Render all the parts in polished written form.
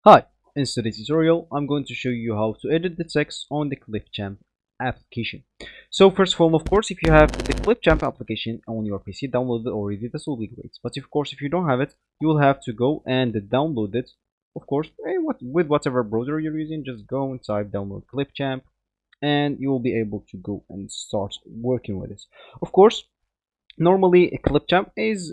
Hi, in today's tutorial, I'm going to show you how to edit the text on the Clipchamp application. So first of all, of course, if you have the Clipchamp application on your PC, download it already, this will be great. But of course, if you don't have it, you will have to go and download it. Of course, with whatever browser you're using, just go and type download Clipchamp, and you will be able to go and start working with it. Of course, normally Clipchamp is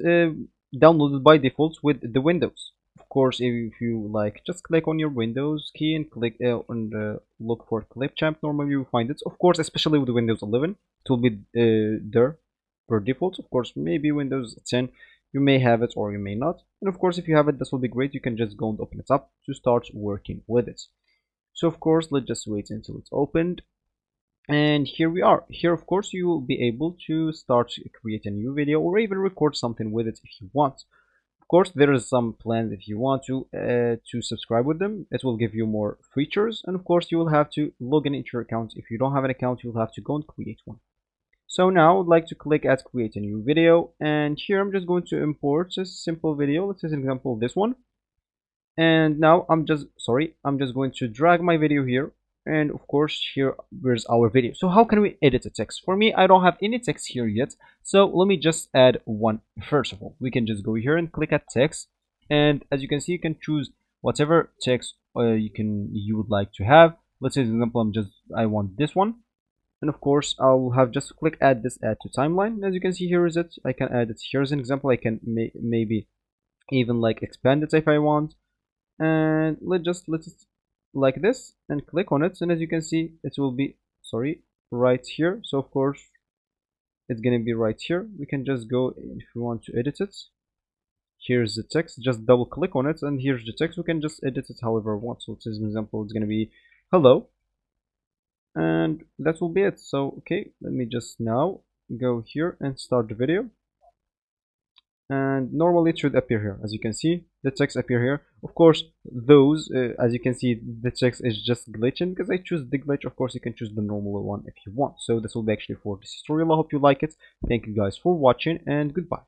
downloaded by default with the Windows. Of course, if you like, just click on your Windows key and click and look for Clipchamp. Normally you will find it. Of course, especially with Windows 11, it will be there per default. Of course, maybe Windows 10 you may have it or you may not. And of course, if you have it, this will be great. You can just go and open it up to start working with it. So of course, let's just wait until it's opened. And here we are. Here of course you will be able to start create a new video or even record something with it if you want. Of course there is some plans if you want to subscribe with them. It will give you more features, and of course you will have to log in into your account. If you don't have an account, you'll have to go and create one. So now I'd like to click at create a new video, and here I'm just going to import a simple video. Let's say an example this one. And now I'm just going to drag my video here, and of course here's our video. So how can we edit the text? For me, I don't have any text here yet, so let me just add one. First of all, we can just go here and click at text, and as you can see, you can choose whatever text you would like to have. Let's say, for example, I want this one, and of course I'll have just click add to timeline. As you can see, here is it. I can add it. Here's an example. I can maybe even like expand it if I want, and let's it like this and click on it, and as you can see it will be right here. So of course it's gonna be right here. We can just go, if we want to edit it, here's the text, just double click on it and here's the text. We can just edit it however we want. So as an example, it's gonna be hello, and that will be it. So okay, let me just now go here and start the video, and normally it should appear here. As you can see, the text appear here. Of course those as you can see, the text is just glitching because I choose the glitch. Of course you can choose the normal one if you want. So this will be actually for this tutorial. I hope you like it. Thank you guys for watching, and goodbye.